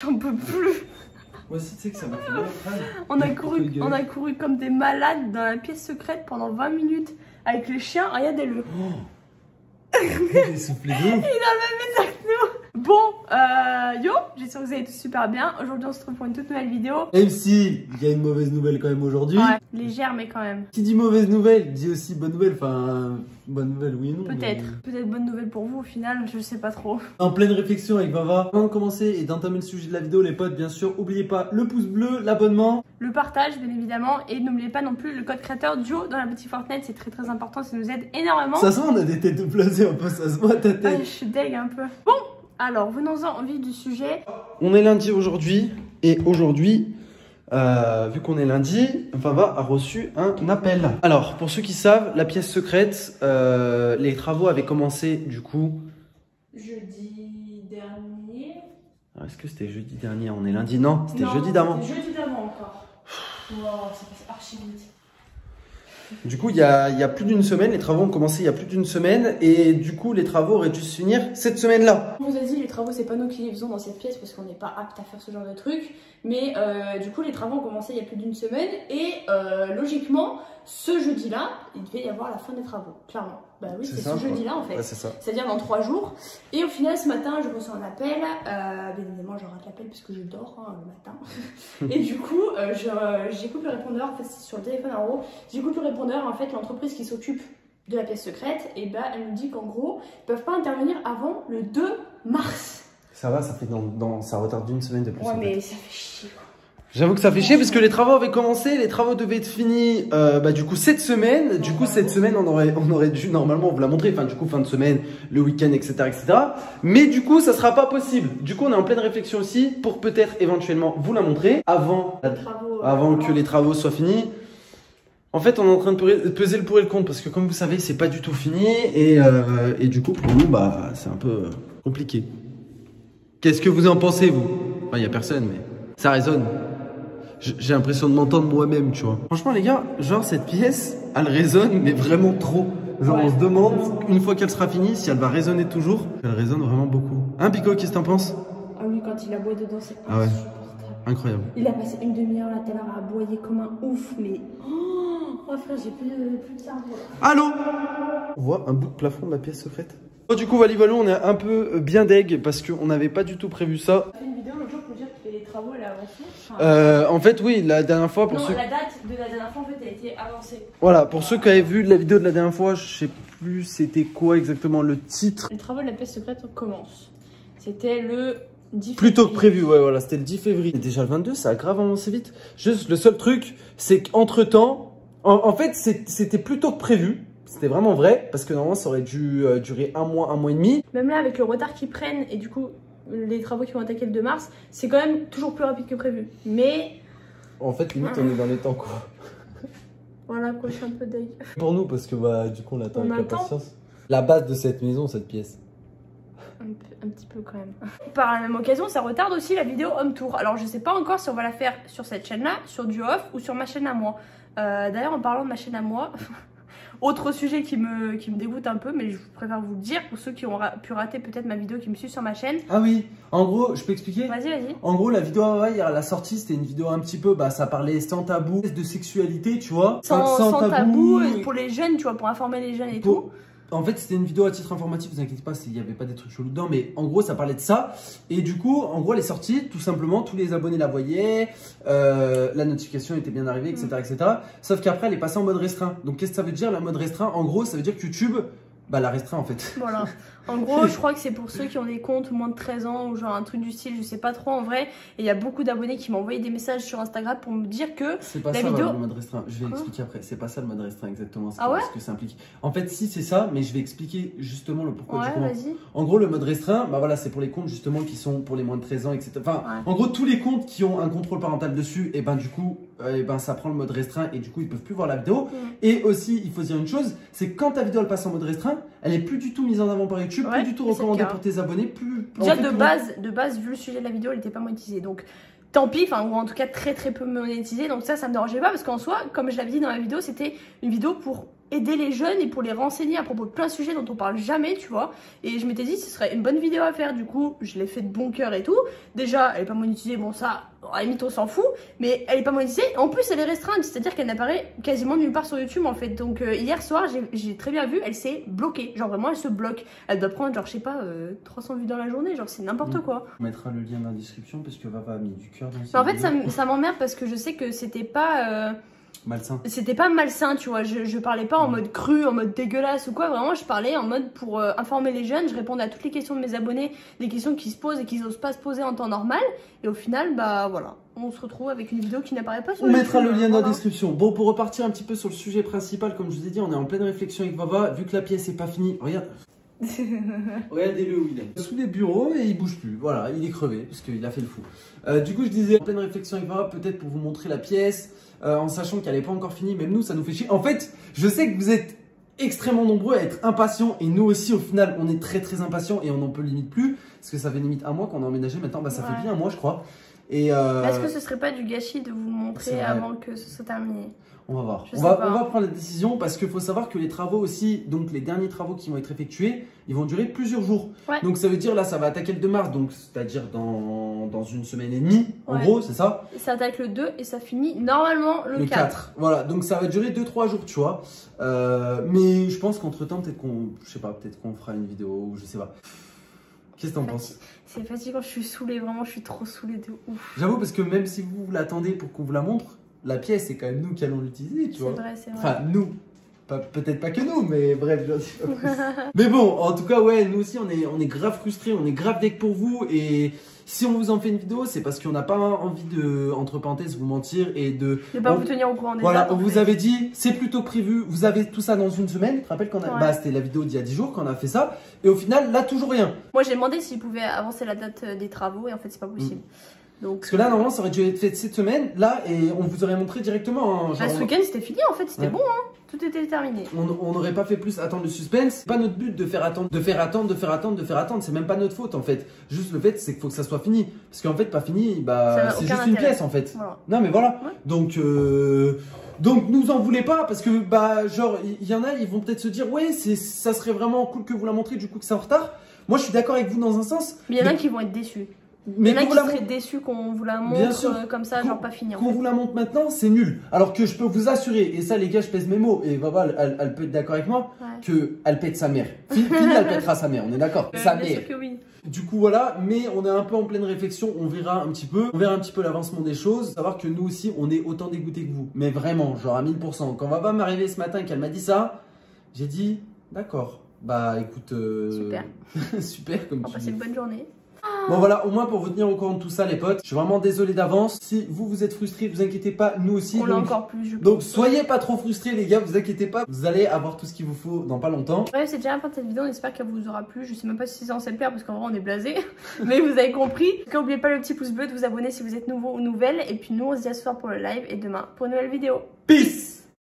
J'en peux plus. Moi aussi, tu sais que ça m'a fait mal au crâne. On a couru comme des malades dans la pièce secrète pendant 20 minutes avec les chiens. Regardez-le. Oh. Il est soufflé de ouf. Il a le même état que nous. Bon, yo, j'espère que vous allez tous super bien. Aujourd'hui, on se retrouve pour une toute nouvelle vidéo. Même si il y a une mauvaise nouvelle quand même aujourd'hui. Ouais, légère, mais quand même. Qui dit mauvaise nouvelle dit aussi bonne nouvelle. Enfin, bonne nouvelle, oui et non. Peut-être. Mais... Peut-être bonne nouvelle pour vous au final, je sais pas trop. En pleine réflexion avec Vava. Avant de commencer et d'entamer le sujet de la vidéo, les potes, bien sûr, n'oubliez pas le pouce bleu, l'abonnement. Le partage, bien évidemment. Et n'oubliez pas non plus le code créateur Duo dans la boutique Fortnite. C'est très très important, ça nous aide énormément. Ça se voit, on a des têtes de blasé un peu, ça se voit ta tête. Ouais, je suis deg un peu. Bon, alors venons-en au vif du sujet. On est lundi aujourd'hui. Et aujourd'hui, vu qu'on est lundi, Vava a reçu un appel. Alors, pour ceux qui savent, la pièce secrète, les travaux avaient commencé du coup... Jeudi dernier. Est-ce que c'était jeudi dernier? On est lundi? Non, c'était jeudi d'avant. C'était jeudi d'avant encore. Wow, ça passe archi vite. Du coup, il y a plus d'une semaine, les travaux ont commencé il y a plus d'une semaine. Et du coup, les travaux auraient dû se finir cette semaine-là. On vous a dit, les travaux, c'est pas nous qui les faisons dans cette pièce parce qu'on n'est pas apte à faire ce genre de truc. Mais du coup, les travaux ont commencé il y a plus d'une semaine. Et logiquement, ce jeudi-là, il devait y avoir la fin des travaux, clairement. Bah oui, c'est ce jeudi-là en fait. Ouais, c'est-à-dire dans 3 jours. Et au final, ce matin, je reçois un appel. Bien évidemment, je rate l'appel parce que je dors le matin. Et du coup, j'écoute le répondeur. En fait, c'est sur le téléphone en haut. J'écoute le répondeur. En fait, l'entreprise qui s'occupe de la pièce secrète, et bah, elle me dit qu'en gros, ils peuvent pas intervenir avant le 2 mars. Ça va, ça fait ça retarde d'une semaine de plus. Ouais, mais ça fait chier quoi. J'avoue que ça fait chier parce que les travaux avaient commencé, les travaux devaient être finis du coup cette semaine. Du coup cette semaine on aurait dû normalement vous la montrer, enfin du coup fin de semaine, le week-end, etc., etc. Mais du coup ça sera pas possible. Du coup on est en pleine réflexion aussi pour peut-être éventuellement vous la montrer avant que les travaux soient finis. En fait on est en train de peser le pour et le contre parce que comme vous savez c'est pas du tout fini et du coup pour nous bah c'est un peu compliqué. Qu'est-ce que vous en pensez vous? Il y a personne mais ça résonne. J'ai l'impression de m'entendre moi-même, tu vois. Franchement, les gars, genre cette pièce, elle résonne, mais vraiment trop. Genre, ouais, on se demande, une fois qu'elle sera finie, si elle va résonner toujours. Elle résonne vraiment beaucoup. Hein, Pico, qu'est-ce que t'en penses? Ah oui, quand il aboie dedans, c'est insupportable. Incroyable. Il a passé une demi-heure là, tout à l'heure à aboyer comme un ouf, mais... Oh frère, j'ai plus de cerveau. Allô? On voit un bout de plafond de la pièce secrète. Oh, du coup, Valivalo, on est un peu bien deg parce qu'on n'avait pas du tout prévu ça. On a fait une vidéo l'autre jour pour dire que les travaux elle a avancé. En fait, oui, la dernière fois. Pour ceux... la date de la dernière fois, en fait, elle a été avancée. Voilà, pour ceux qui avaient vu la vidéo de la dernière fois, je sais plus c'était quoi exactement le titre. Les travaux de la pièce secrète commencent. C'était le 10 février. Plus tôt que prévu, ouais, voilà, c'était le 10 février. Et déjà le 22, ça a grave avancé vite. Juste, le seul truc, c'est qu'entre temps, en fait, c'était plus tôt que prévu. C'était vraiment vrai, parce que normalement ça aurait dû durer un mois et demi. Même là, avec le retard qu'ils prennent, et du coup, les travaux qui vont attaquer le 2 mars, c'est quand même toujours plus rapide que prévu. Mais... En fait, limite, on est dans les temps, quoi. Voilà, quoi, je suis un peu deg. Pour nous, parce que bah, du coup, on attend avec impatience. La base de cette maison, cette pièce. Un petit peu quand même. Par la même occasion, ça retarde aussi la vidéo home tour. Alors, je sais pas encore si on va la faire sur cette chaîne-là, sur du off ou sur ma chaîne à moi. D'ailleurs, en parlant de ma chaîne à moi... Autre sujet qui me dégoûte un peu, mais je préfère vous le dire pour ceux qui ont pu rater peut-être ma vidéo qui me suit sur ma chaîne. Ah oui, en gros, je peux expliquer? Vas-y, vas-y. En gros, la vidéo hier, la sortie, c'était une vidéo un petit peu, bah ça parlait sans tabou, de sexualité, tu vois. Sans tabou, pour les jeunes, tu vois, pour informer les jeunes et tout. En fait, c'était une vidéo à titre informatif, vous inquiétez pas s'il n'y avait pas des trucs chelous dedans, mais en gros, ça parlait de ça. Et du coup, en gros, elle est sortie, tout simplement, tous les abonnés la voyaient, la notification était bien arrivée, etc. etc. Sauf qu'après, elle est passée en mode restreint. Donc, qu'est-ce que ça veut dire, la mode restreint? En gros, ça veut dire que YouTube, bah, la restreint en fait. Voilà. En gros, je crois que c'est pour ceux qui ont des comptes moins de 13 ans ou genre un truc du style, je sais pas trop en vrai. Et il y a beaucoup d'abonnés qui m'ont envoyé des messages sur Instagram pour me dire que c'est pas ça le mode restreint. Je vais expliquer après. C'est pas ça le mode restreint exactement. Ah ouais? Ce que ça implique. En fait, si c'est ça, mais je vais expliquer justement le pourquoi du comment. En gros, le mode restreint, bah voilà, c'est pour les comptes justement qui sont pour les moins de 13 ans, etc. Enfin, en gros, tous les comptes qui ont un contrôle parental dessus, et ben du coup, ça prend le mode restreint et du coup, ils peuvent plus voir la vidéo. Et aussi, il faut dire une chose, c'est quand ta vidéo elle passe en mode restreint, elle est plus du tout mise en avant par YouTube, plus du tout recommandée pour tes abonnés, plus... Déjà de base, vu le sujet de la vidéo, elle n'était pas monétisée, donc tant pis, enfin, ou en tout cas très peu monétisée, donc ça me dérangeait pas, parce qu'en soi, comme je l'avais dit dans la vidéo, c'était une vidéo pour aider les jeunes et pour les renseigner à propos de plein de sujets dont on parle jamais, tu vois. Et je m'étais dit ce serait une bonne vidéo à faire, du coup je l'ai fait de bon cœur et tout. Déjà elle est pas monétisée, bon ça à la limite on s'en fout, mais elle est pas monétisée, en plus elle est restreinte, c'est-à-dire qu'elle n'apparaît quasiment nulle part sur YouTube en fait. Donc hier soir j'ai très bien vu, elle s'est bloquée, genre vraiment elle se bloque, elle doit prendre genre je sais pas 300 vues dans la journée, genre c'est n'importe quoi. On mettra le lien dans la description parce que Vava a mis du cœur dans cette vidéo. En fait ça m'emmerde parce que je sais que c'était pas... malsain. C'était pas malsain, tu vois, je parlais pas en mode cru, en mode dégueulasse ou quoi, vraiment je parlais en mode pour informer les jeunes, je répondais à toutes les questions de mes abonnés, des questions qui se posent et qui n'osent pas se poser en temps normal, et au final, bah voilà, on se retrouve avec une vidéo qui n'apparaît pas sur YouTube. On mettra le lien dans la description. Bon, pour repartir un petit peu sur le sujet principal, comme je vous ai dit, on est en pleine réflexion avec Vava, vu que la pièce est pas finie, regarde. Regardez-le où il est. Sous les bureaux et il bouge plus. Voilà, il est crevé parce qu'il a fait le fou. Du coup, je disais en pleine réflexion avec Vava, peut-être pour vous montrer la pièce, en sachant qu'elle n'est pas encore finie. Même nous, ça nous fait chier. En fait, je sais que vous êtes extrêmement nombreux à être impatients et nous aussi, au final, on est très très impatients et on n'en peut limite plus parce que ça fait limite un mois qu'on a emménagé. Maintenant, bah, ça fait bien un mois, je crois. Est-ce que ce serait pas du gâchis de vous le montrer avant que ce soit terminé? On va voir. On va prendre la décision parce qu'il faut savoir que les travaux aussi, donc les derniers travaux qui vont être effectués, ils vont durer plusieurs jours. Ouais. Donc ça veut dire là, ça va attaquer le 2 mars, donc c'est-à-dire dans une semaine et demie, en gros, c'est ça? Ça attaque le 2 et ça finit normalement le 4. Voilà, donc ça va durer 2-3 jours, tu vois. Mais je pense qu'entre temps, peut-être qu'on, je sais pas, peut-être qu'on fera une vidéo, je sais pas. Qu'est-ce que t'en penses? C'est fatigant, je suis sauvée, vraiment, je suis trop saoulée de ouf. J'avoue, parce que même si vous l'attendez pour qu'on vous la montre, la pièce, c'est quand même nous qui allons l'utiliser, tu vois. C'est vrai, c'est vrai. Enfin, nous. Peut-être pas que nous, mais bref, je sais pas. Mais bon, en tout cas, ouais, nous aussi, on est grave frustrés, on est grave deck pour vous. Et si on vous en fait une vidéo, c'est parce qu'on n'a pas envie de, entre parenthèses, vous mentir et de... Ne pas vous tenir au courant des Voilà, dates, on vous avait dit, c'est plutôt prévu, vous avez tout ça dans une semaine. Tu te rappelles qu'on a... Bah, c'était la vidéo d'il y a 10 jours qu'on a fait ça. Et au final, là, toujours rien. Moi, j'ai demandé s'ils pouvaient avancer la date des travaux et en fait, c'est pas possible. Donc, parce que là, normalement, ça aurait dû être fait cette semaine, là, et on vous aurait montré directement. Hein, genre, ce week-end, c'était fini, en fait, c'était bon, hein. Tout était terminé. On n'aurait pas fait plus attendre le suspense. C'est pas notre but de faire attendre, C'est même pas notre faute, en fait. Juste le fait, c'est qu'il faut que ça soit fini. Parce qu'en fait, pas fini, bah, c'est juste une pièce, en fait. Voilà. Non, mais voilà. Ouais. Donc, nous en voulez pas, parce que, bah, genre, il y en a, ils vont peut-être se dire, ouais, ça serait vraiment cool que vous la montrez, du coup, que c'est en retard. Moi, je suis d'accord avec vous dans un sens. Mais il y en a qui vont être déçus. Mais il y en a qui seraient déçus qu'on vous la montre comme ça, genre pas fini. Qu'on vous la montre maintenant, c'est nul. Alors que je peux vous assurer, et ça les gars, je pèse mes mots, et Vava, elle peut être d'accord avec moi, qu'elle pète sa mère. Fini, elle pètera sa mère, on est d'accord? Sa mère. Bien sûr que oui. Du coup voilà, mais on est un peu en pleine réflexion, on verra un petit peu l'avancement des choses. Savoir que nous aussi, on est autant dégoûtés que vous. Mais vraiment, genre à 1000%. Quand Vava m'est arrivée ce matin, qu'elle m'a dit ça, j'ai dit, d'accord. Bah écoute, super. Super comme tu dis. On va passer une bonne journée. Bon voilà, au moins pour vous tenir au courant de tout ça les potes, je suis vraiment désolé d'avance. Si vous êtes frustrés, vous inquiétez pas, nous aussi. On l'a encore plus, je pense. Donc soyez pas trop frustrés les gars, vous inquiétez pas, vous allez avoir tout ce qu'il vous faut dans pas longtemps. Ouais, c'est déjà la fin de cette vidéo, on espère qu'elle vous aura plu. Je sais même pas si c'est censé le plaire parce qu'en vrai on est blasé. Mais vous avez compris. N'oubliez pas le petit pouce bleu, de vous abonner si vous êtes nouveau ou nouvelle. Et puis nous on se dit à ce soir pour le live et demain pour une nouvelle vidéo. Peace!